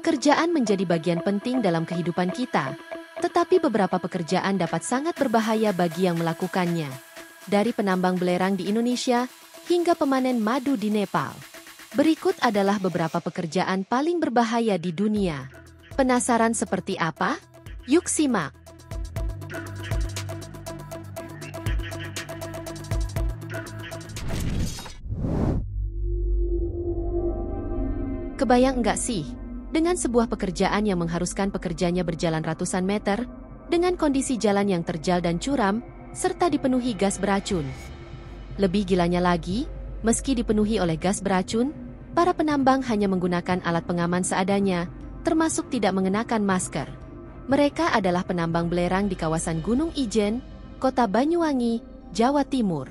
Pekerjaan menjadi bagian penting dalam kehidupan kita, tetapi beberapa pekerjaan dapat sangat berbahaya bagi yang melakukannya. Dari penambang belerang di Indonesia hingga pemanen madu di Nepal. Berikut adalah beberapa pekerjaan paling berbahaya di dunia. Penasaran seperti apa? Yuk simak! Kebayang enggak sih? Dengan sebuah pekerjaan yang mengharuskan pekerjanya berjalan ratusan meter, dengan kondisi jalan yang terjal dan curam, serta dipenuhi gas beracun. Lebih gilanya lagi, meski dipenuhi oleh gas beracun, para penambang hanya menggunakan alat pengaman seadanya, termasuk tidak mengenakan masker. Mereka adalah penambang belerang di kawasan Gunung Ijen, Kota Banyuwangi, Jawa Timur.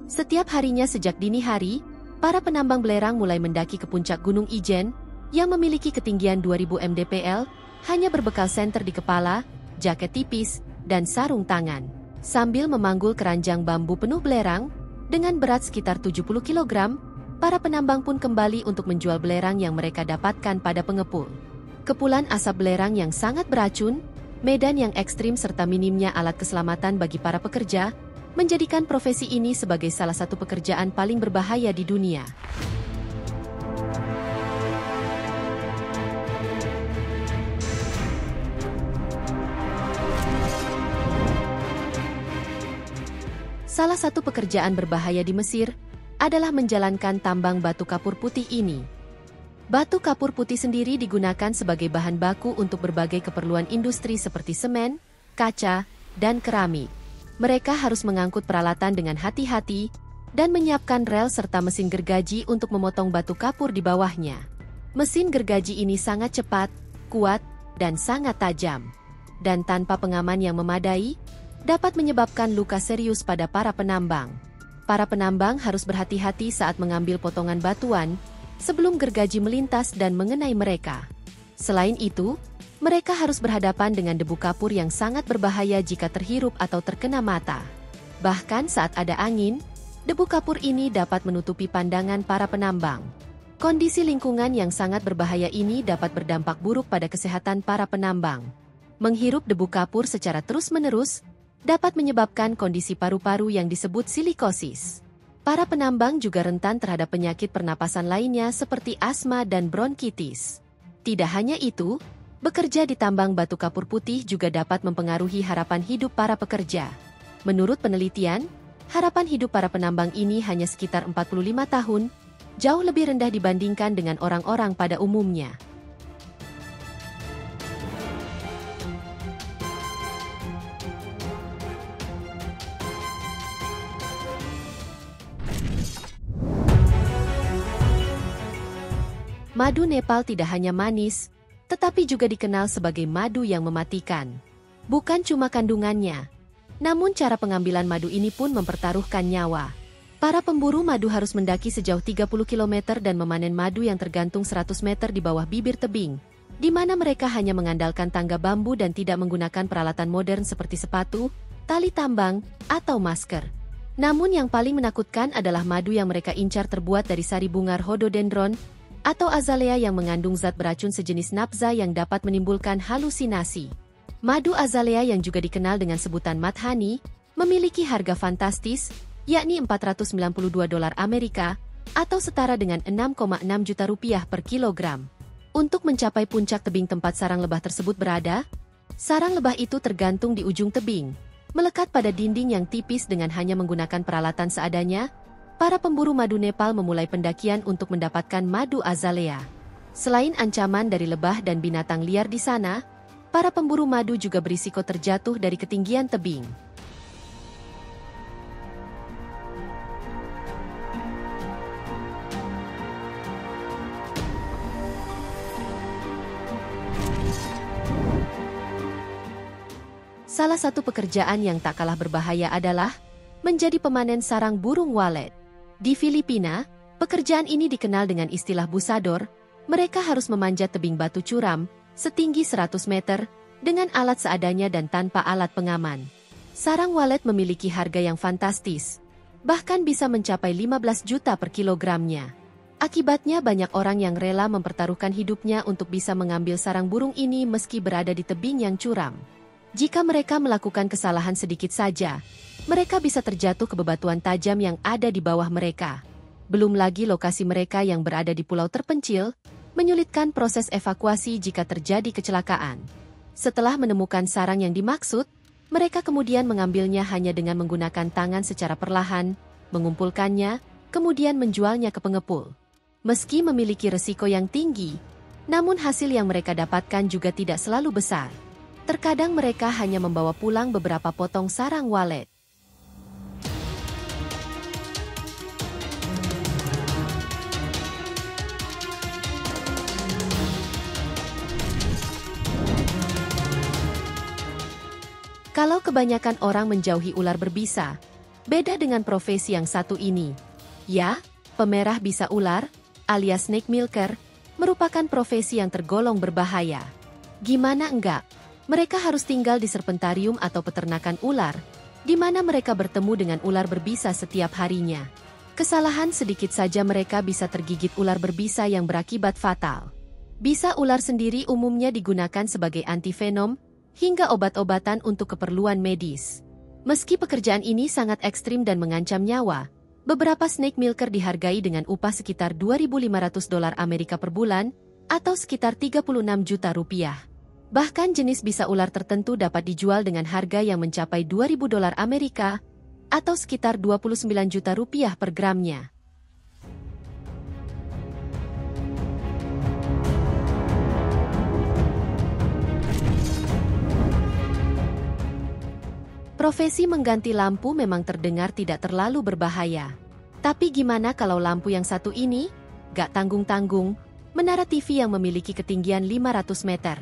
Setiap harinya sejak dini hari, para penambang belerang mulai mendaki ke puncak Gunung Ijen, yang memiliki ketinggian 2000 mdpl, hanya berbekal senter di kepala, jaket tipis, dan sarung tangan. Sambil memanggul keranjang bambu penuh belerang, dengan berat sekitar 70 kg, para penambang pun kembali untuk menjual belerang yang mereka dapatkan pada pengepul. Kepulan asap belerang yang sangat beracun, medan yang ekstrim serta minimnya alat keselamatan bagi para pekerja, menjadikan profesi ini sebagai salah satu pekerjaan paling berbahaya di dunia. Salah satu pekerjaan berbahaya di Mesir adalah menjalankan tambang batu kapur putih ini. Batu kapur putih sendiri digunakan sebagai bahan baku untuk berbagai keperluan industri seperti semen, kaca, dan keramik. Mereka harus mengangkut peralatan dengan hati-hati dan menyiapkan rel serta mesin gergaji untuk memotong batu kapur di bawahnya. Mesin gergaji ini sangat cepat, kuat, dan sangat tajam. Dan tanpa pengaman yang memadai, dapat menyebabkan luka serius pada para penambang. Para penambang harus berhati-hati saat mengambil potongan batuan, sebelum gergaji melintas dan mengenai mereka. Selain itu, mereka harus berhadapan dengan debu kapur yang sangat berbahaya jika terhirup atau terkena mata. Bahkan saat ada angin, debu kapur ini dapat menutupi pandangan para penambang. Kondisi lingkungan yang sangat berbahaya ini dapat berdampak buruk pada kesehatan para penambang. Menghirup debu kapur secara terus-menerus dapat menyebabkan kondisi paru-paru yang disebut silikosis. Para penambang juga rentan terhadap penyakit pernapasan lainnya seperti asma dan bronkitis. Tidak hanya itu, bekerja di tambang batu kapur putih juga dapat mempengaruhi harapan hidup para pekerja. Menurut penelitian, harapan hidup para penambang ini hanya sekitar 45 tahun, jauh lebih rendah dibandingkan dengan orang-orang pada umumnya. Madu Nepal tidak hanya manis, tetapi juga dikenal sebagai madu yang mematikan. Bukan cuma kandungannya, namun cara pengambilan madu ini pun mempertaruhkan nyawa. Para pemburu madu harus mendaki sejauh 30 km dan memanen madu yang tergantung 100 meter di bawah bibir tebing, di mana mereka hanya mengandalkan tangga bambu dan tidak menggunakan peralatan modern seperti sepatu, tali tambang, atau masker. Namun yang paling menakutkan adalah madu yang mereka incar terbuat dari sari bunga rhododendron, atau azalea yang mengandung zat beracun sejenis nafza yang dapat menimbulkan halusinasi. Madu azalea yang juga dikenal dengan sebutan madhani, memiliki harga fantastis, yakni $492 Amerika, atau setara dengan 6,6 juta rupiah per kilogram. Untuk mencapai puncak tebing tempat sarang lebah tersebut berada, sarang lebah itu tergantung di ujung tebing, melekat pada dinding yang tipis dengan hanya menggunakan peralatan seadanya. Para pemburu madu Nepal memulai pendakian untuk mendapatkan madu azalea. Selain ancaman dari lebah dan binatang liar di sana, para pemburu madu juga berisiko terjatuh dari ketinggian tebing. Salah satu pekerjaan yang tak kalah berbahaya adalah menjadi pemanen sarang burung walet. Di Filipina, pekerjaan ini dikenal dengan istilah busador. Mereka harus memanjat tebing batu curam, setinggi 100 meter, dengan alat seadanya dan tanpa alat pengaman. Sarang walet memiliki harga yang fantastis, bahkan bisa mencapai 15 juta per kilogramnya. Akibatnya banyak orang yang rela mempertaruhkan hidupnya untuk bisa mengambil sarang burung ini meski berada di tebing yang curam. Jika mereka melakukan kesalahan sedikit saja, mereka bisa terjatuh ke bebatuan tajam yang ada di bawah mereka. Belum lagi lokasi mereka yang berada di pulau terpencil, menyulitkan proses evakuasi jika terjadi kecelakaan. Setelah menemukan sarang yang dimaksud, mereka kemudian mengambilnya hanya dengan menggunakan tangan secara perlahan, mengumpulkannya, kemudian menjualnya ke pengepul. Meski memiliki resiko yang tinggi, namun hasil yang mereka dapatkan juga tidak selalu besar. Terkadang mereka hanya membawa pulang beberapa potong sarang walet. Kalau kebanyakan orang menjauhi ular berbisa, beda dengan profesi yang satu ini. Ya, pemerah bisa ular, alias snake milker, merupakan profesi yang tergolong berbahaya. Gimana enggak? Mereka harus tinggal di serpentarium atau peternakan ular, di mana mereka bertemu dengan ular berbisa setiap harinya. Kesalahan sedikit saja mereka bisa tergigit ular berbisa yang berakibat fatal. Bisa ular sendiri umumnya digunakan sebagai antivenom, hingga obat-obatan untuk keperluan medis. Meski pekerjaan ini sangat ekstrim dan mengancam nyawa, beberapa snake milker dihargai dengan upah sekitar $2.500 Amerika per bulan, atau sekitar 36 juta rupiah. Bahkan jenis bisa ular tertentu dapat dijual dengan harga yang mencapai $2.000 Amerika, atau sekitar 29 juta rupiah per gramnya. Profesi mengganti lampu memang terdengar tidak terlalu berbahaya. Tapi gimana kalau lampu yang satu ini? Gak tanggung-tanggung, menara TV yang memiliki ketinggian 500 meter.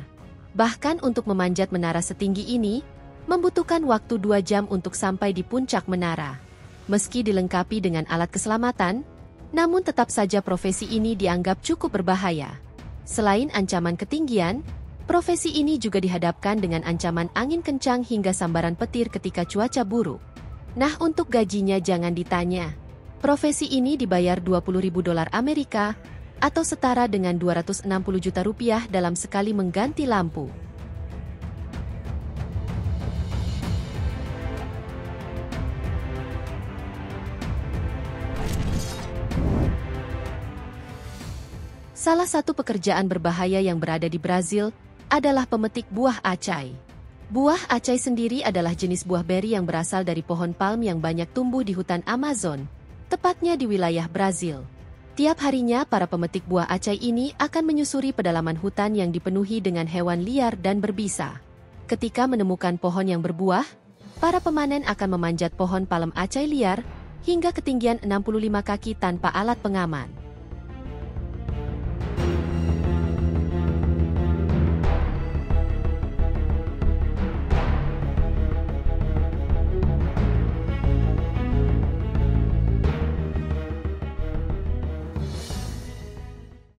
Bahkan untuk memanjat menara setinggi ini, membutuhkan waktu 2 jam untuk sampai di puncak menara. Meski dilengkapi dengan alat keselamatan, namun tetap saja profesi ini dianggap cukup berbahaya. Selain ancaman ketinggian, profesi ini juga dihadapkan dengan ancaman angin kencang hingga sambaran petir ketika cuaca buruk. Nah, untuk gajinya jangan ditanya. Profesi ini dibayar $20.000 Amerika, atau setara dengan 260 juta rupiah dalam sekali mengganti lampu. Salah satu pekerjaan berbahaya yang berada di Brazil adalah pemetik buah acai. Buah acai sendiri adalah jenis buah beri yang berasal dari pohon palm yang banyak tumbuh di hutan Amazon, tepatnya di wilayah Brazil. Tiap harinya para pemetik buah acai ini akan menyusuri pedalaman hutan yang dipenuhi dengan hewan liar dan berbisa. Ketika menemukan pohon yang berbuah, para pemanen akan memanjat pohon palem acai liar hingga ketinggian 65 kaki tanpa alat pengaman.